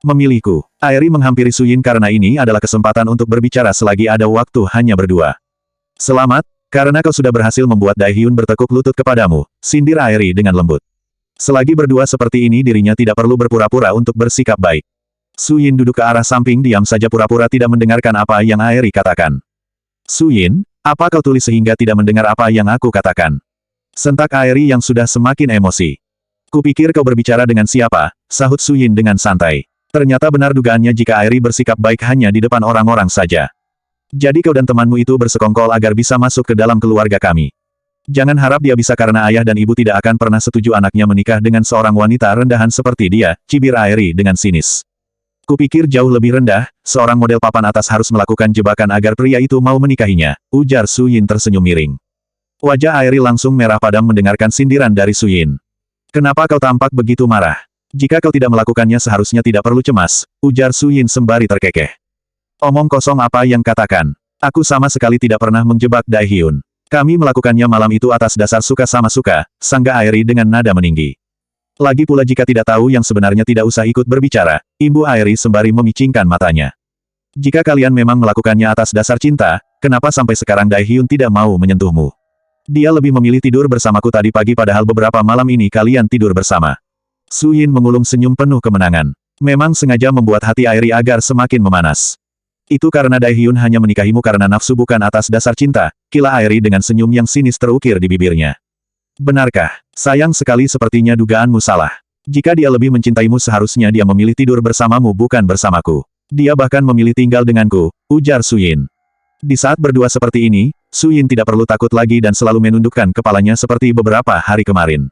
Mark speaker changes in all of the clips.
Speaker 1: Memilihku. Airi menghampiri Suyin karena ini adalah kesempatan untuk berbicara selagi ada waktu hanya berdua. Selamat, karena kau sudah berhasil membuat Daehyun bertekuk lutut kepadamu, sindir Airi dengan lembut. Selagi berdua seperti ini dirinya tidak perlu berpura-pura untuk bersikap baik. Suyin duduk ke arah samping diam saja pura-pura tidak mendengarkan apa yang Airi katakan. Suyin, apa kau tulis sehingga tidak mendengar apa yang aku katakan? Sentak Airi yang sudah semakin emosi. Kupikir kau berbicara dengan siapa, sahut Suyin dengan santai. Ternyata benar dugaannya jika Airi bersikap baik hanya di depan orang-orang saja. Jadi kau dan temanmu itu bersekongkol agar bisa masuk ke dalam keluarga kami. Jangan harap dia bisa karena ayah dan ibu tidak akan pernah setuju anaknya menikah dengan seorang wanita rendahan seperti dia, cibir Airi dengan sinis. Kupikir jauh lebih rendah, seorang model papan atas harus melakukan jebakan agar pria itu mau menikahinya, ujar Suyin tersenyum miring. Wajah Airi langsung merah padam mendengarkan sindiran dari Suyin. Kenapa kau tampak begitu marah? Jika kau tidak melakukannya seharusnya tidak perlu cemas, ujar Suyin sembari terkekeh. Omong kosong apa yang katakan? Aku sama sekali tidak pernah menjebak Daehyun. Kami melakukannya malam itu atas dasar suka sama suka, sanggah Airi dengan nada meninggi. Lagi pula jika tidak tahu yang sebenarnya tidak usah ikut berbicara, imbu Airi sembari memicingkan matanya. Jika kalian memang melakukannya atas dasar cinta, kenapa sampai sekarang Daehyun tidak mau menyentuhmu? Dia lebih memilih tidur bersamaku tadi pagi padahal beberapa malam ini kalian tidur bersama. Suyin mengulum senyum penuh kemenangan. Memang sengaja membuat hati Airi agar semakin memanas. Itu karena Daehyun hanya menikahimu karena nafsu bukan atas dasar cinta, kila Airi dengan senyum yang sinis terukir di bibirnya. Benarkah? Sayang sekali sepertinya dugaanmu salah. Jika dia lebih mencintaimu seharusnya dia memilih tidur bersamamu bukan bersamaku. Dia bahkan memilih tinggal denganku, ujar Suyin. Di saat berdua seperti ini, Suyin tidak perlu takut lagi dan selalu menundukkan kepalanya seperti beberapa hari kemarin.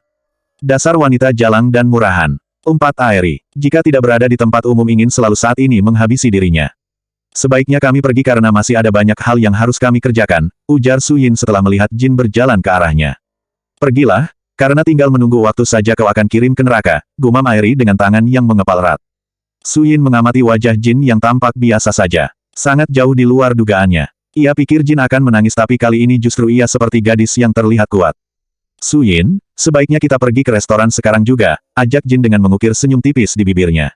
Speaker 1: Dasar wanita jalang dan murahan. Umpat Airi. Jika tidak berada di tempat umum ingin selalu saat ini menghabisi dirinya. Sebaiknya kami pergi karena masih ada banyak hal yang harus kami kerjakan, ujar Suyin setelah melihat Jin berjalan ke arahnya. Pergilah, karena tinggal menunggu waktu saja kau akan kirim ke neraka, gumam Airi dengan tangan yang mengepal erat. Suyin mengamati wajah Jin yang tampak biasa saja. Sangat jauh di luar dugaannya. Ia pikir Jin akan menangis tapi kali ini justru ia seperti gadis yang terlihat kuat. Suyin, sebaiknya kita pergi ke restoran sekarang juga, ajak Jin dengan mengukir senyum tipis di bibirnya.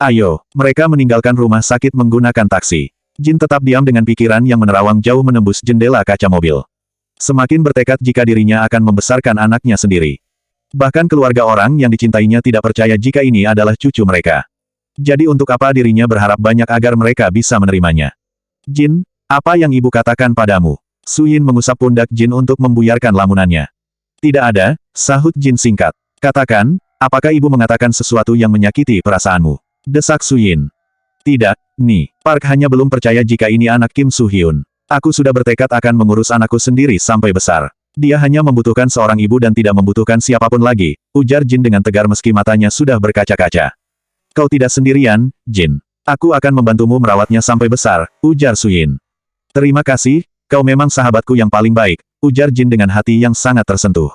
Speaker 1: Ayo, mereka meninggalkan rumah sakit menggunakan taksi. Jin tetap diam dengan pikiran yang menerawang jauh menembus jendela kaca mobil. Semakin bertekad jika dirinya akan membesarkan anaknya sendiri. Bahkan keluarga orang yang dicintainya tidak percaya jika ini adalah cucu mereka. Jadi untuk apa dirinya berharap banyak agar mereka bisa menerimanya? Jin, apa yang ibu katakan padamu? Suyin mengusap pundak Jin untuk membuyarkan lamunannya. Tidak ada, sahut Jin singkat. Katakan, apakah ibu mengatakan sesuatu yang menyakiti perasaanmu? Desak Suyin. Tidak, Ni. Park hanya belum percaya jika ini anak Kim Soo-hyun. Aku sudah bertekad akan mengurus anakku sendiri sampai besar. Dia hanya membutuhkan seorang ibu dan tidak membutuhkan siapapun lagi, ujar Jin dengan tegar meski matanya sudah berkaca-kaca. Kau tidak sendirian, Jin. Aku akan membantumu merawatnya sampai besar, ujar Suyin. Terima kasih, kau memang sahabatku yang paling baik, ujar Jin dengan hati yang sangat tersentuh.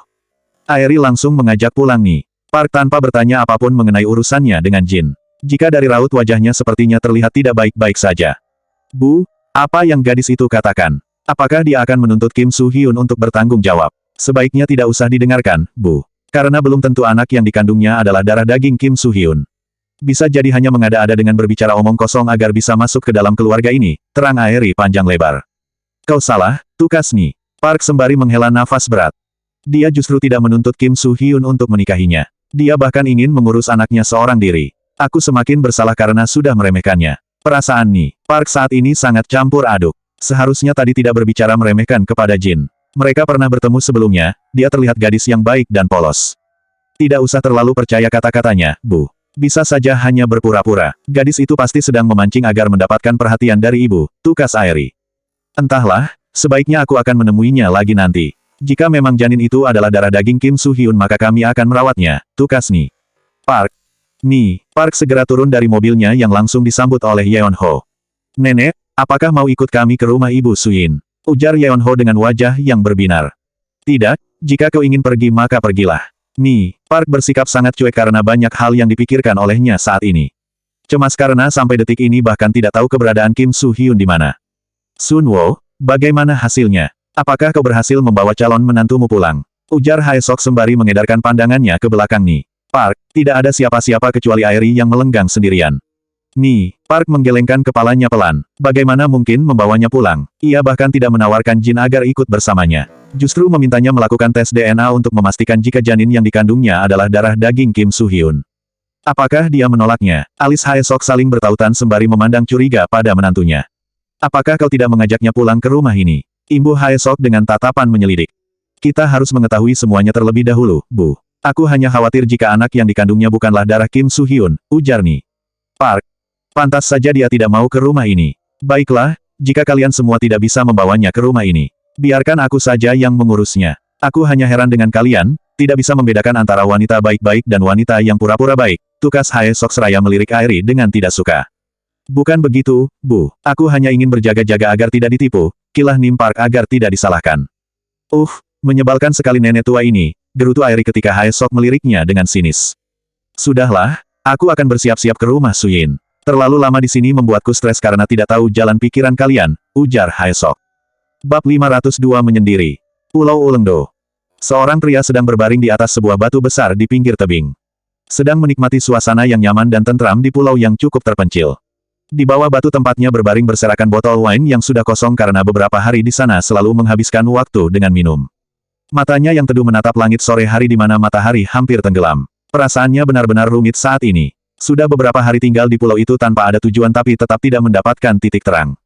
Speaker 1: Airi langsung mengajak pulang Ni. Park tanpa bertanya apapun mengenai urusannya dengan Jin. Jika dari raut wajahnya sepertinya terlihat tidak baik-baik saja. Bu, apa yang gadis itu katakan? Apakah dia akan menuntut Kim Soo-hyun untuk bertanggung jawab? Sebaiknya tidak usah didengarkan, Bu. Karena belum tentu anak yang dikandungnya adalah darah daging Kim Soo-hyun. Bisa jadi hanya mengada-ada dengan berbicara omong kosong agar bisa masuk ke dalam keluarga ini, terang Airi panjang lebar. Kau salah, tukas Ni. Park sembari menghela nafas berat. Dia justru tidak menuntut Kim Soo-hyun untuk menikahinya. Dia bahkan ingin mengurus anaknya seorang diri. Aku semakin bersalah karena sudah meremehkannya. Perasaan Ni. Park saat ini sangat campur aduk. Seharusnya tadi tidak berbicara meremehkan kepada Jin. Mereka pernah bertemu sebelumnya, dia terlihat gadis yang baik dan polos. Tidak usah terlalu percaya kata-katanya, Bu. Bisa saja hanya berpura-pura. Gadis itu pasti sedang memancing agar mendapatkan perhatian dari ibu, tukas Airi. Entahlah, sebaiknya aku akan menemuinya lagi nanti. Jika memang janin itu adalah darah daging Kim Soo-hyun maka kami akan merawatnya, tukas Ni. Park. Ni, Park segera turun dari mobilnya yang langsung disambut oleh Yeon-ho. Nenek, apakah mau ikut kami ke rumah Ibu Suyin? Ujar Yeon-ho dengan wajah yang berbinar. Tidak, jika kau ingin pergi maka pergilah. Ni, Park bersikap sangat cuek karena banyak hal yang dipikirkan olehnya saat ini. Cemas karena sampai detik ini bahkan tidak tahu keberadaan Kim Soo-hyun di mana. Sunwo, bagaimana hasilnya? Apakah kau berhasil membawa calon menantumu pulang? Ujar Haesok sembari mengedarkan pandangannya ke belakang Ni. Park, tidak ada siapa-siapa kecuali Airi yang melenggang sendirian. Park menggelengkan kepalanya pelan. Bagaimana mungkin membawanya pulang? Ia bahkan tidak menawarkan Jin agar ikut bersamanya. Justru memintanya melakukan tes DNA untuk memastikan jika janin yang dikandungnya adalah darah daging Kim Soo-hyun. Apakah dia menolaknya? Alis Haesok saling bertautan sembari memandang curiga pada menantunya. Apakah kau tidak mengajaknya pulang ke rumah ini? Imbu Haesok dengan tatapan menyelidik. Kita harus mengetahui semuanya terlebih dahulu, Bu. Aku hanya khawatir jika anak yang dikandungnya bukanlah darah Kim Soo-hyun, ujar Ni. Park. Pantas saja dia tidak mau ke rumah ini. Baiklah, jika kalian semua tidak bisa membawanya ke rumah ini, biarkan aku saja yang mengurusnya. Aku hanya heran dengan kalian, tidak bisa membedakan antara wanita baik-baik dan wanita yang pura-pura baik. Tukas Haesok seraya melirik Airi dengan tidak suka. Bukan begitu, Bu. Aku hanya ingin berjaga-jaga agar tidak ditipu, kilah Nim Park agar tidak disalahkan. Menyebalkan sekali nenek tua ini, gerutu Airi ketika Haesok meliriknya dengan sinis. Sudahlah, aku akan bersiap-siap ke rumah Suyin. Terlalu lama di sini membuatku stres karena tidak tahu jalan pikiran kalian, ujar Haesok. Bab 502 menyendiri. Pulau Ulengdo. Seorang pria sedang berbaring di atas sebuah batu besar di pinggir tebing. Sedang menikmati suasana yang nyaman dan tentram di pulau yang cukup terpencil. Di bawah batu tempatnya berbaring berserakan botol wine yang sudah kosong karena beberapa hari di sana selalu menghabiskan waktu dengan minum. Matanya yang teduh menatap langit sore hari di mana matahari hampir tenggelam. Perasaannya benar-benar rumit saat ini. Sudah beberapa hari tinggal di pulau itu tanpa ada tujuan tapi tetap tidak mendapatkan titik terang.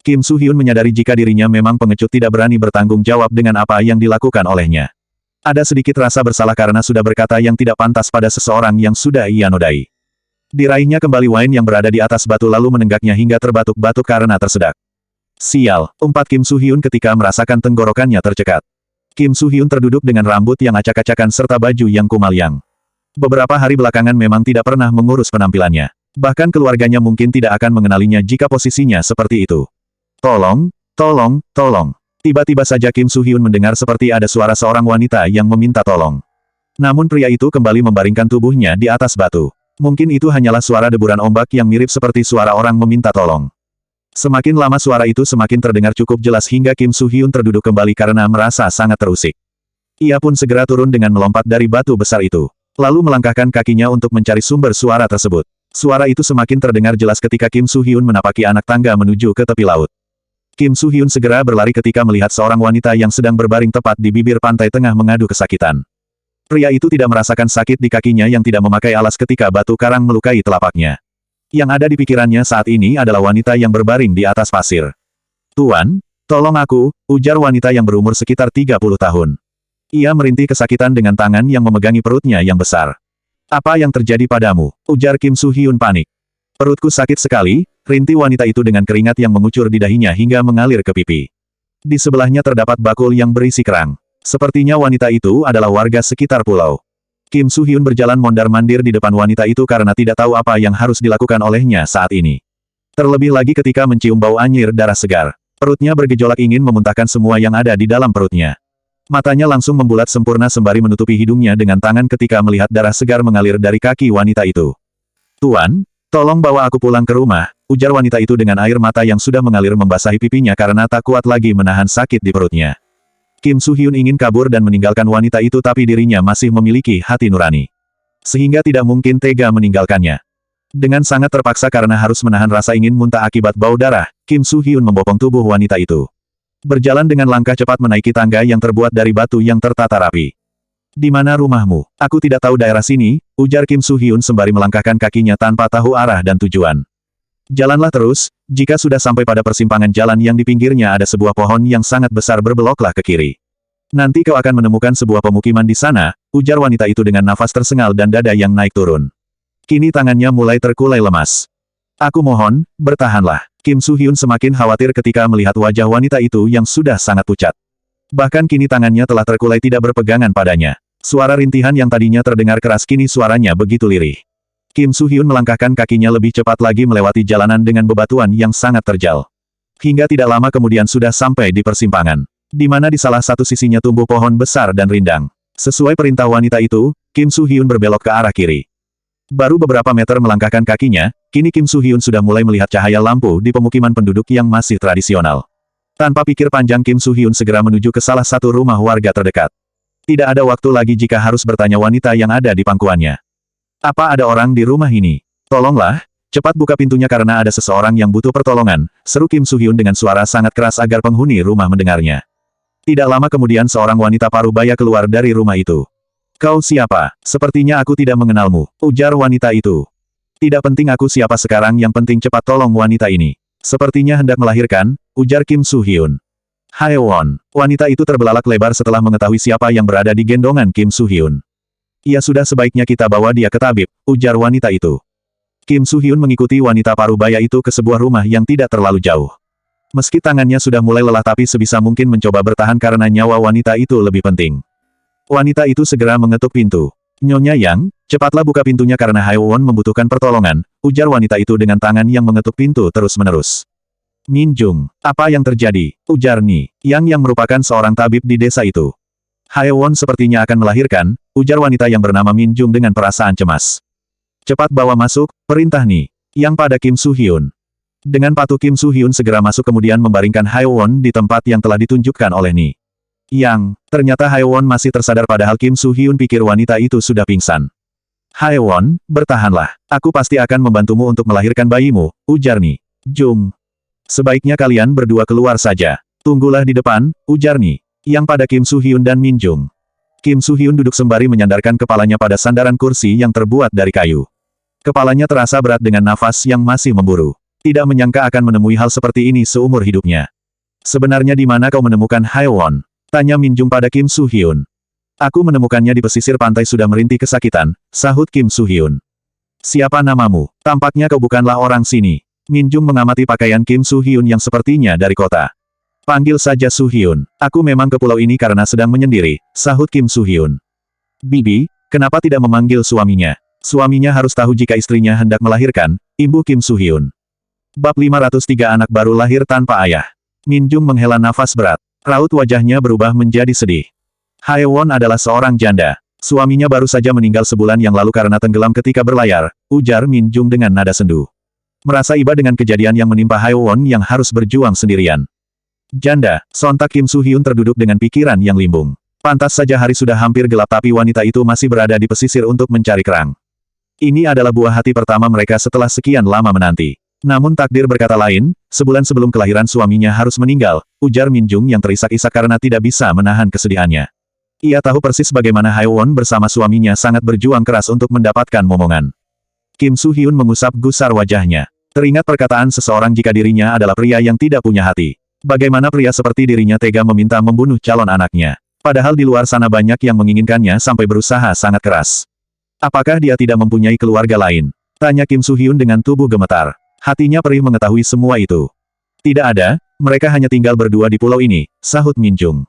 Speaker 1: Kim Soo-hyun menyadari jika dirinya memang pengecut tidak berani bertanggung jawab dengan apa yang dilakukan olehnya. Ada sedikit rasa bersalah karena sudah berkata yang tidak pantas pada seseorang yang sudah ia nodai. Diraihnya kembali wine yang berada di atas batu lalu menenggaknya hingga terbatuk-batuk karena tersedak. Sial, umpat Kim Soo-hyun ketika merasakan tenggorokannya tercekat. Kim Soo-hyun terduduk dengan rambut yang acak-acakan serta baju yang kumalyang. Beberapa hari belakangan memang tidak pernah mengurus penampilannya. Bahkan keluarganya mungkin tidak akan mengenalinya jika posisinya seperti itu. Tolong, tolong, tolong. Tiba-tiba saja Kim Soo-hyun mendengar seperti ada suara seorang wanita yang meminta tolong. Namun pria itu kembali membaringkan tubuhnya di atas batu. Mungkin itu hanyalah suara deburan ombak yang mirip seperti suara orang meminta tolong. Semakin lama suara itu semakin terdengar cukup jelas hingga Kim Soo-hyun terduduk kembali karena merasa sangat terusik. Ia pun segera turun dengan melompat dari batu besar itu. Lalu melangkahkan kakinya untuk mencari sumber suara tersebut. Suara itu semakin terdengar jelas ketika Kim Soo-hyun menapaki anak tangga menuju ke tepi laut. Kim Soo-hyun segera berlari ketika melihat seorang wanita yang sedang berbaring tepat di bibir pantai tengah mengadu kesakitan. Pria itu tidak merasakan sakit di kakinya yang tidak memakai alas ketika batu karang melukai telapaknya. Yang ada di pikirannya saat ini adalah wanita yang berbaring di atas pasir. Tuan, tolong aku, ujar wanita yang berumur sekitar 30 tahun. Ia merintih kesakitan dengan tangan yang memegangi perutnya yang besar. Apa yang terjadi padamu? Ujar Kim Soo-hyun panik. Perutku sakit sekali, rintih wanita itu dengan keringat yang mengucur di dahinya hingga mengalir ke pipi. Di sebelahnya terdapat bakul yang berisi kerang. Sepertinya wanita itu adalah warga sekitar pulau. Kim Soo-hyun berjalan mondar-mandir di depan wanita itu karena tidak tahu apa yang harus dilakukan olehnya saat ini. Terlebih lagi ketika mencium bau anyir darah segar. Perutnya bergejolak ingin memuntahkan semua yang ada di dalam perutnya. Matanya langsung membulat sempurna sembari menutupi hidungnya dengan tangan ketika melihat darah segar mengalir dari kaki wanita itu. Tuan, tolong bawa aku pulang ke rumah, ujar wanita itu dengan air mata yang sudah mengalir membasahi pipinya karena tak kuat lagi menahan sakit di perutnya. Kim Soo-hyun ingin kabur dan meninggalkan wanita itu tapi dirinya masih memiliki hati nurani. Sehingga tidak mungkin tega meninggalkannya. Dengan sangat terpaksa karena harus menahan rasa ingin muntah akibat bau darah, Kim Soo-hyun membopong tubuh wanita itu. Berjalan dengan langkah cepat menaiki tangga yang terbuat dari batu yang tertata rapi. Di mana rumahmu? Aku tidak tahu daerah sini, ujar Kim Soo-hyun sembari melangkahkan kakinya tanpa tahu arah dan tujuan. Jalanlah terus, jika sudah sampai pada persimpangan jalan yang di pinggirnya ada sebuah pohon yang sangat besar berbeloklah ke kiri. Nanti kau akan menemukan sebuah pemukiman di sana, ujar wanita itu dengan nafas tersengal dan dada yang naik turun. Kini tangannya mulai terkulai lemas. Aku mohon, bertahanlah. Kim Soo-hyun semakin khawatir ketika melihat wajah wanita itu yang sudah sangat pucat. Bahkan kini tangannya telah terkulai tidak berpegangan padanya. Suara rintihan yang tadinya terdengar keras kini suaranya begitu lirih. Kim Soo-hyun melangkahkan kakinya lebih cepat lagi melewati jalanan dengan bebatuan yang sangat terjal. Hingga tidak lama kemudian sudah sampai di persimpangan. Di mana di salah satu sisinya tumbuh pohon besar dan rindang. Sesuai perintah wanita itu, Kim Soo-hyun berbelok ke arah kiri. Baru beberapa meter melangkahkan kakinya, kini Kim Soo-hyun sudah mulai melihat cahaya lampu di pemukiman penduduk yang masih tradisional. Tanpa pikir panjang Kim Soo-hyun segera menuju ke salah satu rumah warga terdekat. Tidak ada waktu lagi jika harus bertanya wanita yang ada di pangkuannya. Apa ada orang di rumah ini? Tolonglah, cepat buka pintunya karena ada seseorang yang butuh pertolongan, seru Kim Soo-hyun dengan suara sangat keras agar penghuni rumah mendengarnya. Tidak lama kemudian seorang wanita parubaya keluar dari rumah itu. Kau siapa? Sepertinya aku tidak mengenalmu, ujar wanita itu. Tidak penting aku siapa sekarang, yang penting cepat tolong wanita ini. Sepertinya hendak melahirkan, ujar Kim Soo-hyun. Haewon, wanita itu terbelalak lebar setelah mengetahui siapa yang berada di gendongan Kim Soo-hyun. Ya sudah, sebaiknya kita bawa dia ke tabib, ujar wanita itu. Kim Soo-hyun mengikuti wanita parubaya itu ke sebuah rumah yang tidak terlalu jauh. Meski tangannya sudah mulai lelah tapi sebisa mungkin mencoba bertahan karena nyawa wanita itu lebih penting. Wanita itu segera mengetuk pintu. Nyonya Yang, cepatlah buka pintunya karena Haewon membutuhkan pertolongan, ujar wanita itu dengan tangan yang mengetuk pintu terus-menerus. Min Jung, apa yang terjadi? Ujar Ni Yang merupakan seorang tabib di desa itu. Haewon sepertinya akan melahirkan, ujar wanita yang bernama Min Jung dengan perasaan cemas. Cepat bawa masuk, perintah Ni Yang pada Kim Soo-hyun. Dengan patuh Kim Soo-hyun segera masuk kemudian membaringkan Haewon di tempat yang telah ditunjukkan oleh Ni Yang. Ternyata Haewon masih tersadar padahal Kim Soo-hyun pikir wanita itu sudah pingsan. Haewon, bertahanlah. Aku pasti akan membantumu untuk melahirkan bayimu, ujar Ni Jung. Sebaiknya kalian berdua keluar saja. Tunggulah di depan, ujar Ni Yang pada Kim Soo-hyun dan Min Jung. Kim Soo-hyun duduk sembari menyandarkan kepalanya pada sandaran kursi yang terbuat dari kayu. Kepalanya terasa berat dengan nafas yang masih memburu. Tidak menyangka akan menemui hal seperti ini seumur hidupnya. Sebenarnya di mana kau menemukan Haewon? Tanya Min Jung pada Kim Soo-hyun. Aku menemukannya di pesisir pantai sudah merintih kesakitan, sahut Kim Soo-hyun. Siapa namamu? Tampaknya kau bukanlah orang sini. Min Jung mengamati pakaian Kim Soo-hyun yang sepertinya dari kota. Panggil saja Soo-hyun. Aku memang ke pulau ini karena sedang menyendiri, sahut Kim Soo-hyun. Bibi, kenapa tidak memanggil suaminya? Suaminya harus tahu jika istrinya hendak melahirkan, imbuh Kim Soo-hyun. Bab 503 Anak baru lahir tanpa ayah. Min Jung menghela nafas berat. Raut wajahnya berubah menjadi sedih. Haewon adalah seorang janda. Suaminya baru saja meninggal sebulan yang lalu karena tenggelam ketika berlayar, ujar Min Jung dengan nada sendu. Merasa iba dengan kejadian yang menimpa Haewon yang harus berjuang sendirian. Janda, sontak Kim Soo-hyun terduduk dengan pikiran yang limbung. Pantas saja hari sudah hampir gelap tapi wanita itu masih berada di pesisir untuk mencari kerang. Ini adalah buah hati pertama mereka setelah sekian lama menanti. Namun takdir berkata lain, sebulan sebelum kelahiran suaminya harus meninggal, ujar Min Jung yang terisak-isak karena tidak bisa menahan kesedihannya. Ia tahu persis bagaimana Haewon bersama suaminya sangat berjuang keras untuk mendapatkan momongan. Kim Soo-hyun mengusap gusar wajahnya. Teringat perkataan seseorang jika dirinya adalah pria yang tidak punya hati. Bagaimana pria seperti dirinya tega meminta membunuh calon anaknya. Padahal di luar sana banyak yang menginginkannya sampai berusaha sangat keras. Apakah dia tidak mempunyai keluarga lain? Tanya Kim Soo-hyun dengan tubuh gemetar. Hatinya perih mengetahui semua itu. Tidak ada, mereka hanya tinggal berdua di pulau ini, sahut Min Jung.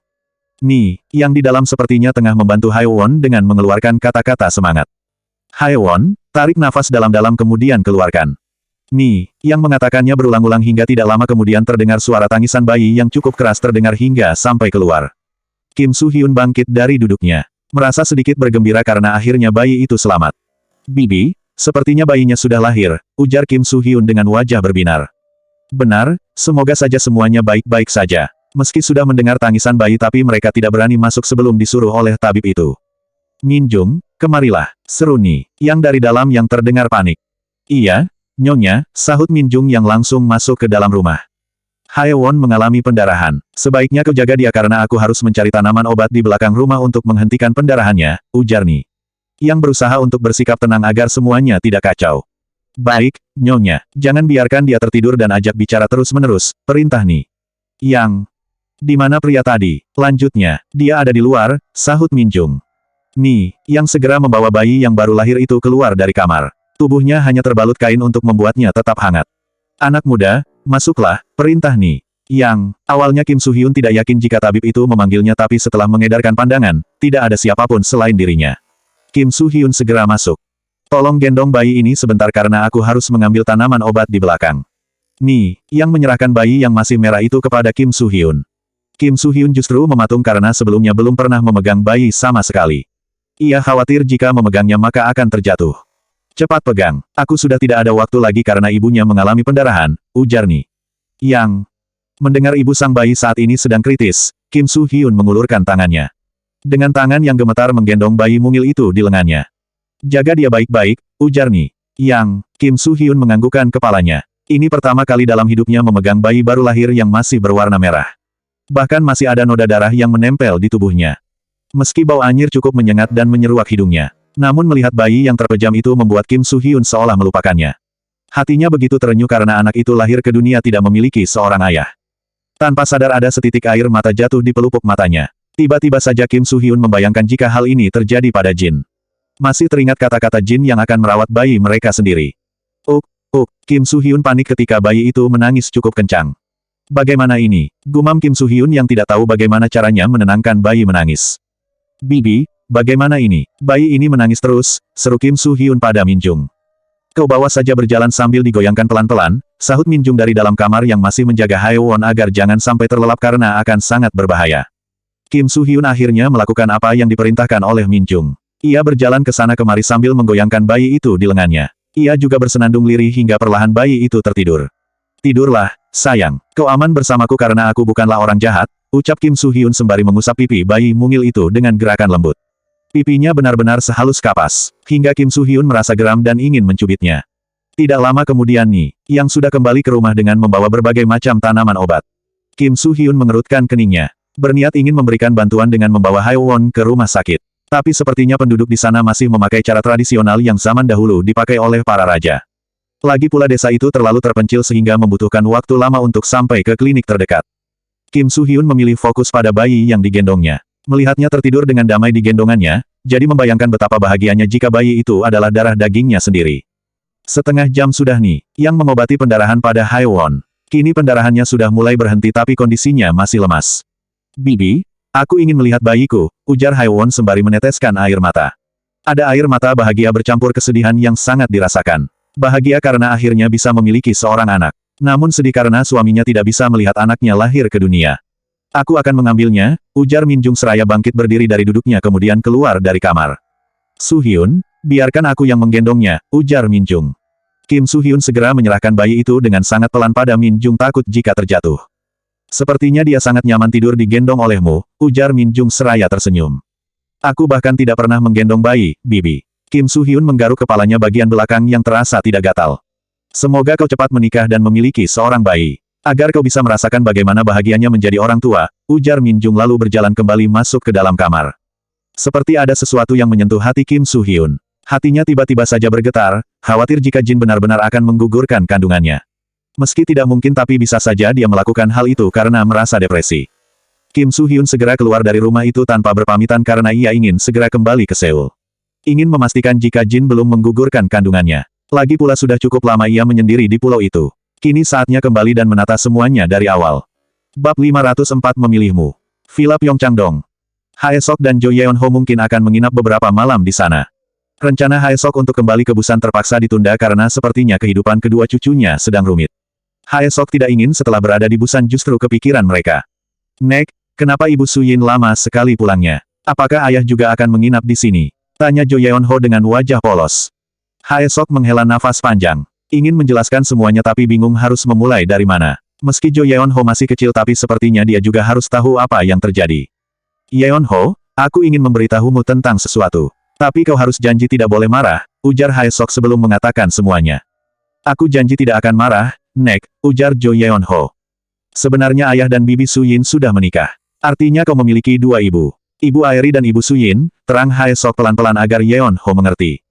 Speaker 1: Ni Yang di dalam sepertinya tengah membantu Haewon dengan mengeluarkan kata-kata semangat. Haewon, tarik nafas dalam-dalam kemudian keluarkan. Ni Yang mengatakannya berulang-ulang hingga tidak lama kemudian terdengar suara tangisan bayi yang cukup keras terdengar hingga sampai keluar. Kim Soo-hyun bangkit dari duduknya. Merasa sedikit bergembira karena akhirnya bayi itu selamat. Bibi, sepertinya bayinya sudah lahir, ujar Kim Soo-hyun dengan wajah berbinar. Benar, semoga saja semuanya baik-baik saja. Meski sudah mendengar tangisan bayi tapi mereka tidak berani masuk sebelum disuruh oleh tabib itu. Min Jung, kemarilah, seru Ni Yang dari dalam yang terdengar panik. Iya, Nyonya, sahut Min Jung yang langsung masuk ke dalam rumah. Haewon mengalami pendarahan. Sebaiknya kau jaga dia karena aku harus mencari tanaman obat di belakang rumah untuk menghentikan pendarahannya, ujar Ni Yang berusaha untuk bersikap tenang agar semuanya tidak kacau. Baik, Nyonya, jangan biarkan dia tertidur dan ajak bicara terus-menerus, perintah Ni Yang. Di mana pria tadi? Lanjutnya, dia ada di luar, sahut Min Jung. Ni Yang segera membawa bayi yang baru lahir itu keluar dari kamar. Tubuhnya hanya terbalut kain untuk membuatnya tetap hangat. Anak muda, masuklah, perintah Ni Yang. Awalnya Kim Soo-hyun tidak yakin jika tabib itu memanggilnya tapi setelah mengedarkan pandangan, tidak ada siapapun selain dirinya. Kim Soo-hyun segera masuk. Tolong gendong bayi ini sebentar karena aku harus mengambil tanaman obat di belakang. Ni Yang menyerahkan bayi yang masih merah itu kepada Kim Soo-hyun. Kim Soo-hyun justru mematung karena sebelumnya belum pernah memegang bayi sama sekali. Ia khawatir jika memegangnya maka akan terjatuh. Cepat pegang, aku sudah tidak ada waktu lagi karena ibunya mengalami pendarahan, ujar Ni Yang. Mendengar ibu sang bayi saat ini sedang kritis, Kim Soo-hyun mengulurkan tangannya. Dengan tangan yang gemetar menggendong bayi mungil itu di lengannya. Jaga dia baik-baik, ujar Ni Yang, Kim Soo-hyun menganggukkan kepalanya. Ini pertama kali dalam hidupnya memegang bayi baru lahir yang masih berwarna merah. Bahkan masih ada noda darah yang menempel di tubuhnya. Meski bau anyir cukup menyengat dan menyeruak hidungnya. Namun melihat bayi yang terpejam itu membuat Kim Soo-hyun seolah melupakannya. Hatinya begitu terenyuh karena anak itu lahir ke dunia tidak memiliki seorang ayah. Tanpa sadar ada setitik air mata jatuh di pelupuk matanya. Tiba-tiba saja Kim Soo-hyun membayangkan jika hal ini terjadi pada Jin. Masih teringat kata-kata Jin yang akan merawat bayi mereka sendiri. Kim Soo-hyun panik ketika bayi itu menangis cukup kencang. Bagaimana ini? Gumam Kim Soo-hyun yang tidak tahu bagaimana caranya menenangkan bayi menangis. Bibi, bagaimana ini? Bayi ini menangis terus, seru Kim Soo-hyun pada Min Jung. Kau bawa saja berjalan sambil digoyangkan pelan-pelan, sahut Min Jung dari dalam kamar yang masih menjaga Haewon agar jangan sampai terlelap karena akan sangat berbahaya. Kim Soo-hyun akhirnya melakukan apa yang diperintahkan oleh Min Jung. Ia berjalan ke sana kemari sambil menggoyangkan bayi itu di lengannya. Ia juga bersenandung lirih hingga perlahan bayi itu tertidur. Tidurlah, sayang. Kau aman bersamaku karena aku bukanlah orang jahat, ucap Kim Soo-hyun sembari mengusap pipi bayi mungil itu dengan gerakan lembut. Pipinya benar-benar sehalus kapas, hingga Kim Soo-hyun merasa geram dan ingin mencubitnya. Tidak lama kemudian yang sudah kembali ke rumah dengan membawa berbagai macam tanaman obat. Kim Soo-hyun mengerutkan keningnya, berniat ingin memberikan bantuan dengan membawa Haewon ke rumah sakit. Tapi sepertinya penduduk di sana masih memakai cara tradisional yang zaman dahulu dipakai oleh para raja. Lagi pula desa itu terlalu terpencil sehingga membutuhkan waktu lama untuk sampai ke klinik terdekat. Kim Soo-hyun memilih fokus pada bayi yang digendongnya. Melihatnya tertidur dengan damai di gendongannya, jadi membayangkan betapa bahagianya jika bayi itu adalah darah dagingnya sendiri. Setengah jam sudah yang mengobati pendarahan pada Haewon. Kini pendarahannya sudah mulai berhenti tapi kondisinya masih lemas. Bibi, aku ingin melihat bayiku, ujar Haewon sembari meneteskan air mata. Ada air mata bahagia bercampur kesedihan yang sangat dirasakan. Bahagia karena akhirnya bisa memiliki seorang anak. Namun sedih karena suaminya tidak bisa melihat anaknya lahir ke dunia. Aku akan mengambilnya, ujar Min Jung seraya bangkit berdiri dari duduknya kemudian keluar dari kamar. Soo-hyun, biarkan aku yang menggendongnya, ujar Min Jung. Kim Soo-hyun segera menyerahkan bayi itu dengan sangat pelan pada Min Jung takut jika terjatuh. Sepertinya dia sangat nyaman tidur digendong olehmu, ujar Min Jung seraya tersenyum. Aku bahkan tidak pernah menggendong bayi, Bibi. Kim Soo-hyun menggaruk kepalanya bagian belakang yang terasa tidak gatal. Semoga kau cepat menikah dan memiliki seorang bayi. Agar kau bisa merasakan bagaimana bahagianya menjadi orang tua, ujar Min Jung lalu berjalan kembali masuk ke dalam kamar. Seperti ada sesuatu yang menyentuh hati Kim Soo-hyun. Hatinya tiba-tiba saja bergetar, khawatir jika Jin benar-benar akan menggugurkan kandungannya. Meski tidak mungkin tapi bisa saja dia melakukan hal itu karena merasa depresi. Kim Soo-hyun segera keluar dari rumah itu tanpa berpamitan karena ia ingin segera kembali ke Seoul. Ingin memastikan jika Jin belum menggugurkan kandungannya. Lagi pula sudah cukup lama ia menyendiri di pulau itu. Kini saatnya kembali dan menata semuanya dari awal. Bab 504 memilihmu. Villa Pyeongchangdong. Haesok dan Jo Yeon-ho mungkin akan menginap beberapa malam di sana. Rencana Haesok untuk kembali ke Busan terpaksa ditunda karena sepertinya kehidupan kedua cucunya sedang rumit. Haesok tidak ingin setelah berada di Busan justru kepikiran mereka. Nek, kenapa Ibu Suyin lama sekali pulangnya? Apakah ayah juga akan menginap di sini? Tanya Jo Yeon-ho dengan wajah polos. Haesok menghela nafas panjang. Ingin menjelaskan semuanya tapi bingung harus memulai dari mana. Meski Jo Yeon-ho masih kecil tapi sepertinya dia juga harus tahu apa yang terjadi. Yeon-ho, aku ingin memberitahumu tentang sesuatu. Tapi kau harus janji tidak boleh marah, ujar Haesok sebelum mengatakan semuanya. Aku janji tidak akan marah, Nek, ujar Jo Yeon-ho. Sebenarnya ayah dan bibi Suyin sudah menikah. Artinya kau memiliki dua ibu. Ibu Airi dan Ibu Suyin, terang Haesok pelan-pelan agar Yeon-ho mengerti.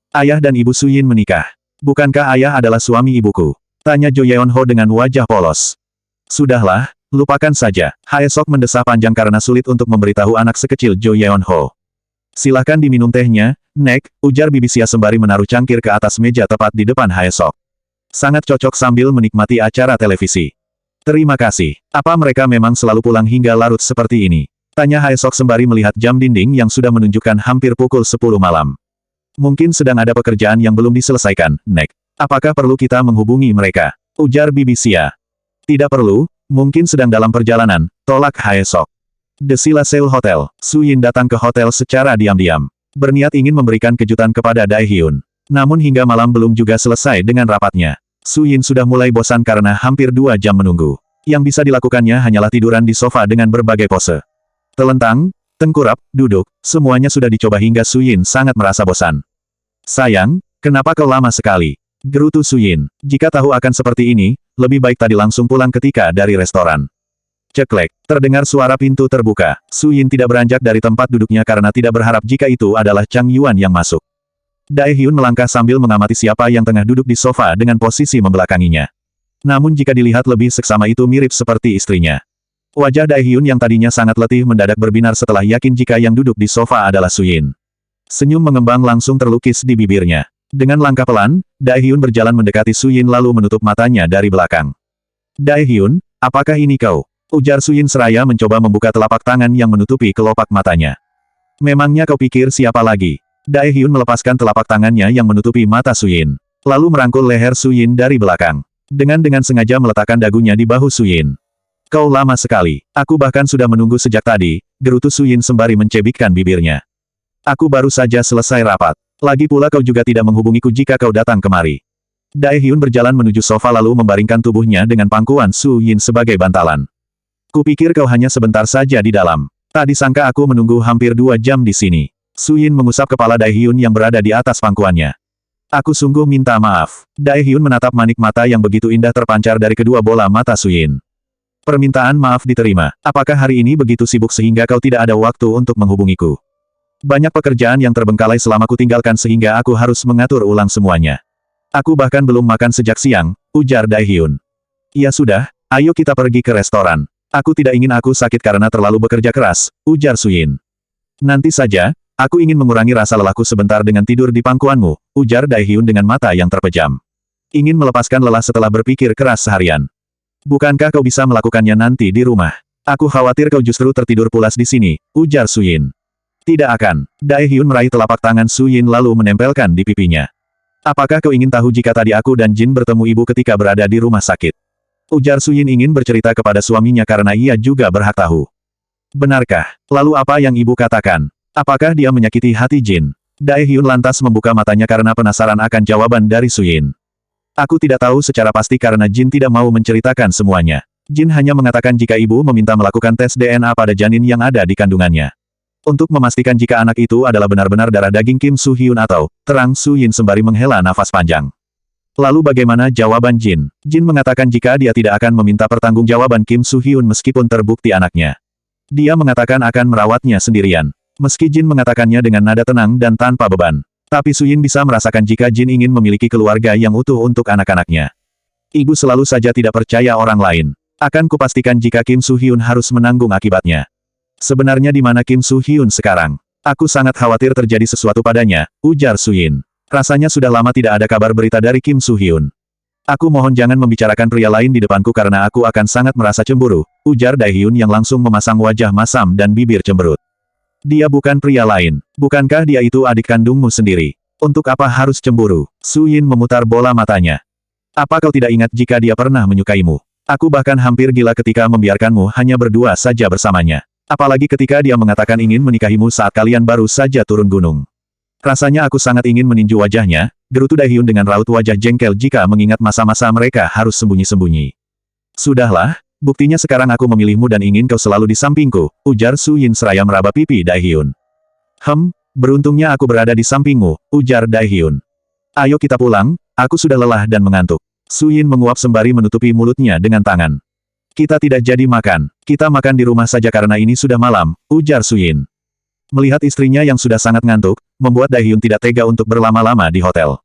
Speaker 1: Ayah dan Ibu Suyin menikah. Bukankah ayah adalah suami ibuku? Tanya Jo Yeon-ho dengan wajah polos. Sudahlah, lupakan saja. Haesok mendesah panjang karena sulit untuk memberitahu anak sekecil Jo Yeon-ho. Silahkan diminum tehnya, Nek, ujar bibi Sia sembari menaruh cangkir ke atas meja tepat di depan Haesok. Sangat cocok sambil menikmati acara televisi. Terima kasih. Apa mereka memang selalu pulang hingga larut seperti ini? Tanya Haesok sembari melihat jam dinding yang sudah menunjukkan hampir pukul 10 malam. Mungkin sedang ada pekerjaan yang belum diselesaikan, Nek. Apakah perlu kita menghubungi mereka? Ujar bibi Sia. Tidak perlu, mungkin sedang dalam perjalanan, tolak Haesok. The Sila Seoul Hotel. Suyin datang ke hotel secara diam-diam. Berniat ingin memberikan kejutan kepada Daehyun. Namun hingga malam belum juga selesai dengan rapatnya. Suyin sudah mulai bosan karena hampir 2 jam menunggu. Yang bisa dilakukannya hanyalah tiduran di sofa dengan berbagai pose. Telentang, tengkurap, duduk, semuanya sudah dicoba hingga Suyin sangat merasa bosan. Sayang, Kenapa kau lama sekali? Gerutu Suyin. Jika tahu akan seperti ini, lebih baik tadi langsung pulang ketika dari restoran. Ceklek. Terdengar suara pintu terbuka. Suyin tidak beranjak dari tempat duduknya karena tidak berharap jika itu adalah Chang Yuan yang masuk. Dae Hyun melangkah sambil mengamati siapa yang tengah duduk di sofa dengan posisi membelakanginya. Namun jika dilihat lebih seksama itu mirip seperti istrinya. Wajah Dae Hyun yang tadinya sangat letih mendadak berbinar setelah yakin jika yang duduk di sofa adalah Suyin. Senyum mengembang langsung terlukis di bibirnya. Dengan langkah pelan, Dae Hyun berjalan mendekati Suyin lalu menutup matanya dari belakang. Dae Hyun, apakah ini kau? Ujar Suyin seraya mencoba membuka telapak tangan yang menutupi kelopak matanya. Memangnya kau pikir siapa lagi? Dae Hyun melepaskan telapak tangannya yang menutupi mata Suyin. Lalu merangkul leher Suyin dari belakang. Dengan sengaja meletakkan dagunya di bahu Suyin. Kau lama sekali. Aku bahkan sudah menunggu sejak tadi, gerutu Suyin sembari mencebikkan bibirnya. Aku baru saja selesai rapat. Lagi pula kau juga tidak menghubungiku jika kau datang kemari. Dae Hyun berjalan menuju sofa lalu membaringkan tubuhnya dengan pangkuan Suyin sebagai bantalan. Kupikir kau hanya sebentar saja di dalam. Tak disangka aku menunggu hampir 2 jam di sini. Suyin mengusap kepala Dae Hyun yang berada di atas pangkuannya. Aku sungguh minta maaf. Dae Hyun menatap manik mata yang begitu indah terpancar dari kedua bola mata Suyin. Permintaan maaf diterima. Apakah hari ini begitu sibuk sehingga kau tidak ada waktu untuk menghubungiku? Banyak pekerjaan yang terbengkalai selama ku tinggalkan sehingga aku harus mengatur ulang semuanya. Aku bahkan belum makan sejak siang, ujar Dae Hyun. Ya sudah, ayo kita pergi ke restoran. Aku tidak ingin aku sakit karena terlalu bekerja keras, ujar Suyin. Nanti saja, aku ingin mengurangi rasa lelahku sebentar dengan tidur di pangkuanmu, ujar Dae Hyun dengan mata yang terpejam. Ingin melepaskan lelah setelah berpikir keras seharian. Bukankah kau bisa melakukannya nanti di rumah? Aku khawatir kau justru tertidur pulas di sini, ujar Suyin. Tidak akan. Dae Hyun meraih telapak tangan Suyin lalu menempelkan di pipinya. Apakah kau ingin tahu jika tadi aku dan Jin bertemu ibu ketika berada di rumah sakit? Ujar Suyin ingin bercerita kepada suaminya karena ia juga berhak tahu. Benarkah? Lalu apa yang ibu katakan? Apakah dia menyakiti hati Jin? Dae Hyun lantas membuka matanya karena penasaran akan jawaban dari Suyin. Aku tidak tahu secara pasti karena Jin tidak mau menceritakan semuanya. Jin hanya mengatakan jika ibu meminta melakukan tes DNA pada janin yang ada di kandungannya. Untuk memastikan jika anak itu adalah benar-benar darah daging Kim Soo Hyun atau, terang Suyin sembari menghela nafas panjang. Lalu bagaimana jawaban Jin? Jin mengatakan jika dia tidak akan meminta pertanggungjawaban Kim Soo Hyun meskipun terbukti anaknya. Dia mengatakan akan merawatnya sendirian. Meski Jin mengatakannya dengan nada tenang dan tanpa beban. Tapi Suyin bisa merasakan jika Jin ingin memiliki keluarga yang utuh untuk anak-anaknya. Ibu selalu saja tidak percaya orang lain. Akan kupastikan jika Kim Soo Hyun harus menanggung akibatnya. Sebenarnya di mana Kim Soo Hyun sekarang? Aku sangat khawatir terjadi sesuatu padanya, ujar Suyin. Rasanya sudah lama tidak ada kabar berita dari Kim Soo Hyun. Aku mohon jangan membicarakan pria lain di depanku karena aku akan sangat merasa cemburu, ujar Dae Hyun yang langsung memasang wajah masam dan bibir cemberut. Dia bukan pria lain. Bukankah dia itu adik kandungmu sendiri? Untuk apa harus cemburu? Suyin memutar bola matanya. Apa kau tidak ingat jika dia pernah menyukaimu? Aku bahkan hampir gila ketika membiarkanmu hanya berdua saja bersamanya. Apalagi ketika dia mengatakan ingin menikahimu saat kalian baru saja turun gunung. Rasanya aku sangat ingin meninju wajahnya, gerutu Dae Hyun dengan raut wajah jengkel jika mengingat masa-masa mereka harus sembunyi-sembunyi. Sudahlah, buktinya sekarang aku memilihmu dan ingin kau selalu di sampingku, ujar Suyin seraya meraba pipi Dae Hyun. Beruntungnya aku berada di sampingmu, ujar Dae Hyun. Ayo kita pulang, aku sudah lelah dan mengantuk. Suyin menguap sembari menutupi mulutnya dengan tangan. Kita tidak jadi makan. Kita makan di rumah saja karena ini sudah malam, ujar Suyin. Melihat istrinya yang sudah sangat ngantuk, membuat Dae Hyun tidak tega untuk berlama-lama di hotel.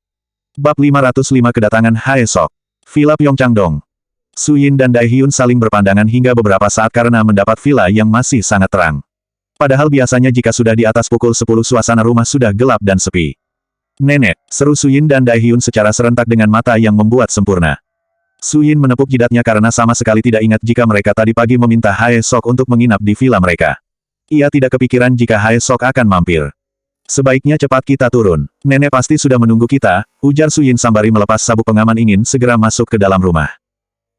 Speaker 1: Bab 505 Kedatangan Hae Sok. Villa Pyeongchangdong. Suyin dan Dae Hyun saling berpandangan hingga beberapa saat karena mendapat villa yang masih sangat terang. Padahal biasanya jika sudah di atas pukul 10 suasana rumah sudah gelap dan sepi. Nenek, seru Suyin dan Dae Hyun secara serentak dengan mata yang membuat sempurna. Suyin menepuk jidatnya karena sama sekali tidak ingat jika mereka tadi pagi meminta Hae Sok untuk menginap di villa mereka. Ia tidak kepikiran jika Hae Sok akan mampir. Sebaiknya cepat kita turun. Nenek pasti sudah menunggu kita, ujar Suyin sembari melepas sabuk pengaman ingin segera masuk ke dalam rumah.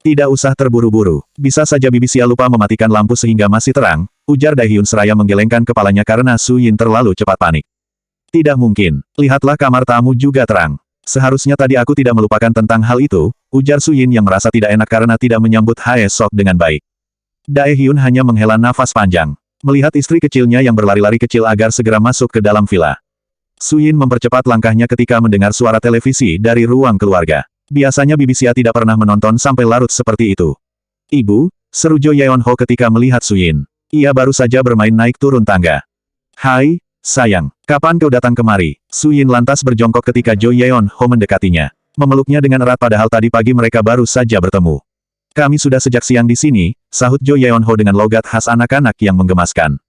Speaker 1: Tidak usah terburu-buru. Bisa saja Bibi Xia lupa mematikan lampu sehingga masih terang, ujar Dae Hyun seraya menggelengkan kepalanya karena Suyin terlalu cepat panik. Tidak mungkin. Lihatlah kamar tamu juga terang. Seharusnya tadi aku tidak melupakan tentang hal itu, ujar Suyin yang merasa tidak enak karena tidak menyambut Hae Sok dengan baik. Dae Hyun hanya menghela nafas panjang. Melihat istri kecilnya yang berlari-lari kecil agar segera masuk ke dalam villa. Suyin mempercepat langkahnya ketika mendengar suara televisi dari ruang keluarga. Biasanya Bibi Xia tidak pernah menonton sampai larut seperti itu. Ibu, seru Jo Yeon-ho ketika melihat Suyin. Ia baru saja bermain naik turun tangga. Hai, sayang, kapan kau datang kemari? Suyin lantas berjongkok ketika Jo Yeon-ho mendekatinya. Memeluknya dengan erat padahal tadi pagi mereka baru saja bertemu. Kami sudah sejak siang di sini, sahut Jo Yeon-ho dengan logat khas anak-anak yang menggemaskan.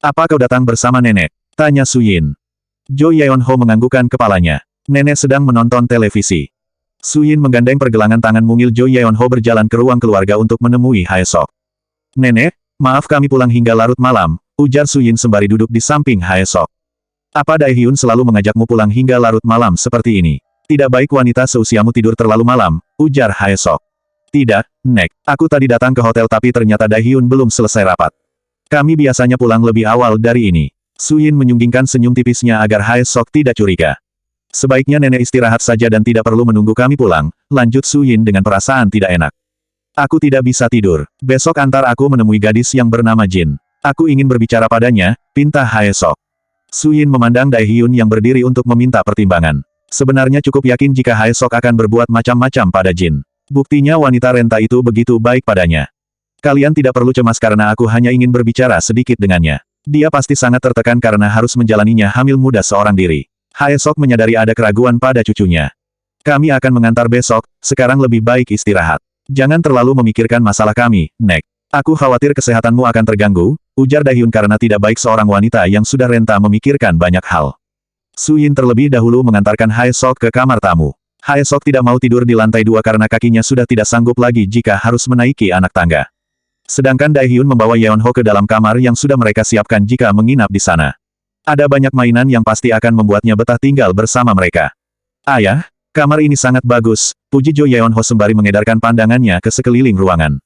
Speaker 1: Apa kau datang bersama nenek? Tanya Suyin. Jo Yeon-ho menganggukkan kepalanya. Nenek sedang menonton televisi. Suyin menggandeng pergelangan tangan mungil Jo Yeon-ho berjalan ke ruang keluarga untuk menemui Haesok. Nenek, maaf kami pulang hingga larut malam, ujar Suyin sembari duduk di samping Haesok. Apa Daehyun selalu mengajakmu pulang hingga larut malam seperti ini? Tidak baik wanita seusiamu tidur terlalu malam, ujar Haesok. Tidak, Nek. Aku tadi datang ke hotel tapi ternyata Daehyun belum selesai rapat. Kami biasanya pulang lebih awal dari ini. Suyin menyunggingkan senyum tipisnya agar Haesok tidak curiga. Sebaiknya nenek istirahat saja dan tidak perlu menunggu kami pulang, lanjut Suyin dengan perasaan tidak enak. Aku tidak bisa tidur. Besok antar aku menemui gadis yang bernama Jin. Aku ingin berbicara padanya, pinta Haesok. Suyin memandang Daehyun yang berdiri untuk meminta pertimbangan. Sebenarnya cukup yakin jika Haesok akan berbuat macam-macam pada Jin. Buktinya wanita renta itu begitu baik padanya. Kalian tidak perlu cemas karena aku hanya ingin berbicara sedikit dengannya. Dia pasti sangat tertekan karena harus menjalaninya hamil muda seorang diri. Haesok menyadari ada keraguan pada cucunya. Kami akan mengantar besok, sekarang lebih baik istirahat. Jangan terlalu memikirkan masalah kami, Nek. Aku khawatir kesehatanmu akan terganggu, ujar Daehyun karena tidak baik seorang wanita yang sudah renta memikirkan banyak hal. Suyin terlebih dahulu mengantarkan Haesok ke kamar tamu. Haesok tidak mau tidur di lantai 2 karena kakinya sudah tidak sanggup lagi jika harus menaiki anak tangga. Sedangkan Daehyun membawa Yeon-ho ke dalam kamar yang sudah mereka siapkan jika menginap di sana. Ada banyak mainan yang pasti akan membuatnya betah tinggal bersama mereka. Ayah, kamar ini sangat bagus, puji Jo Yeon-ho sembari mengedarkan pandangannya ke sekeliling ruangan.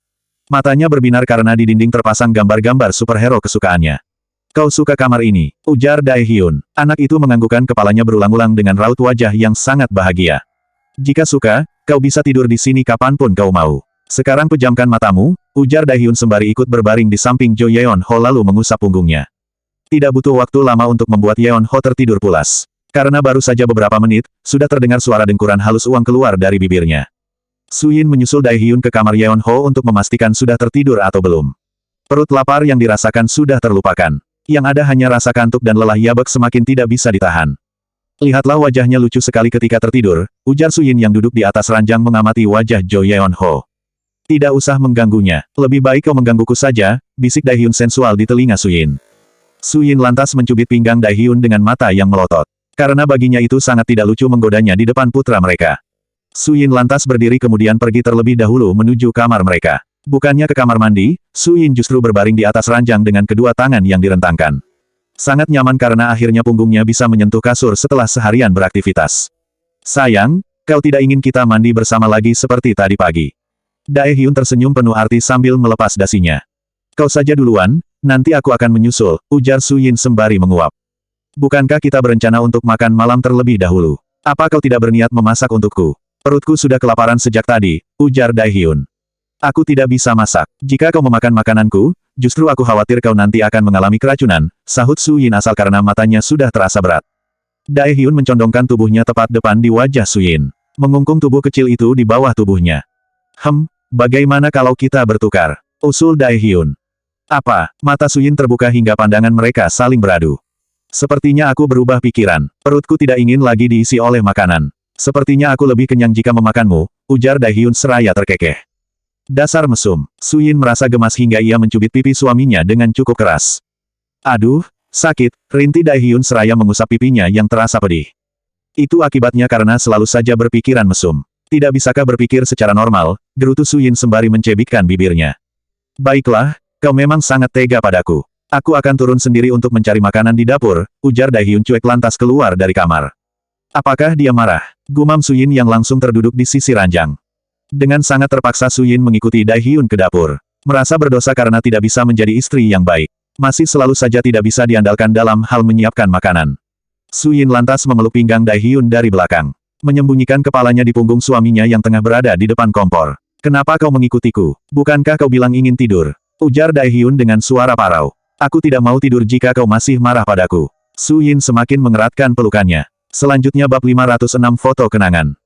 Speaker 1: Matanya berbinar karena di dinding terpasang gambar-gambar superhero kesukaannya. Kau suka kamar ini, ujar Daehyun. Anak itu menganggukkan kepalanya berulang-ulang dengan raut wajah yang sangat bahagia. Jika suka, kau bisa tidur di sini kapanpun kau mau. Sekarang pejamkan matamu, ujar Daehyun sembari ikut berbaring di samping Jo Yeon-ho lalu mengusap punggungnya. Tidak butuh waktu lama untuk membuat Yeon-ho tertidur pulas. Karena baru saja beberapa menit, sudah terdengar suara dengkuran halus uang keluar dari bibirnya. Suyin menyusul Daehyun ke kamar Yeon-ho untuk memastikan sudah tertidur atau belum. Perut lapar yang dirasakan sudah terlupakan. Yang ada hanya rasa kantuk dan lelah Yabek semakin tidak bisa ditahan. Lihatlah wajahnya lucu sekali ketika tertidur, ujar Suyin yang duduk di atas ranjang mengamati wajah Jo Yeon-ho. Tidak usah mengganggunya, lebih baik kau menggangguku saja, bisik Daehyun sensual di telinga Suyin. Suyin lantas mencubit pinggang Daehyun dengan mata yang melotot. Karena baginya itu sangat tidak lucu menggodanya di depan putra mereka. Suyin lantas berdiri kemudian pergi terlebih dahulu menuju kamar mereka. Bukannya ke kamar mandi, Suyin justru berbaring di atas ranjang dengan kedua tangan yang direntangkan. Sangat nyaman karena akhirnya punggungnya bisa menyentuh kasur setelah seharian beraktivitas. Sayang, kau tidak ingin kita mandi bersama lagi seperti tadi pagi. Daehyun tersenyum penuh arti sambil melepas dasinya. Kau saja duluan, nanti aku akan menyusul, ujar Suyin sembari menguap. Bukankah kita berencana untuk makan malam terlebih dahulu? Apa kau tidak berniat memasak untukku? Perutku sudah kelaparan sejak tadi, ujar Daehyun. Aku tidak bisa masak. Jika kau memakan makananku, justru aku khawatir kau nanti akan mengalami keracunan, sahut Suyin asal karena matanya sudah terasa berat. Daehyun mencondongkan tubuhnya tepat depan di wajah Suyin. Mengungkung tubuh kecil itu di bawah tubuhnya. Bagaimana kalau kita bertukar? Usul Daehyun. Apa? Mata Suyin terbuka hingga pandangan mereka saling beradu. Sepertinya aku berubah pikiran. Perutku tidak ingin lagi diisi oleh makanan. Sepertinya aku lebih kenyang jika memakanmu, ujar Daehyun seraya terkekeh. Dasar mesum. Suyin merasa gemas hingga ia mencubit pipi suaminya dengan cukup keras. Aduh, sakit, rintih Daehyun seraya mengusap pipinya yang terasa pedih. Itu akibatnya karena selalu saja berpikiran mesum. Tidak bisakah berpikir secara normal, gerutu Suyin sembari mencebikkan bibirnya. Baiklah, kau memang sangat tega padaku. Aku akan turun sendiri untuk mencari makanan di dapur, ujar Daehyun cuek lantas keluar dari kamar. Apakah dia marah? Gumam Suyin yang langsung terduduk di sisi ranjang. Dengan sangat terpaksa Suyin mengikuti Daehyun ke dapur. Merasa berdosa karena tidak bisa menjadi istri yang baik. Masih selalu saja tidak bisa diandalkan dalam hal menyiapkan makanan. Suyin lantas memeluk pinggang Daehyun dari belakang. Menyembunyikan kepalanya di punggung suaminya yang tengah berada di depan kompor. Kenapa kau mengikutiku? Bukankah kau bilang ingin tidur? Ujar Daehyun dengan suara parau. Aku tidak mau tidur jika kau masih marah padaku. Su Yin semakin mengeratkan pelukannya. Selanjutnya bab 506 foto kenangan.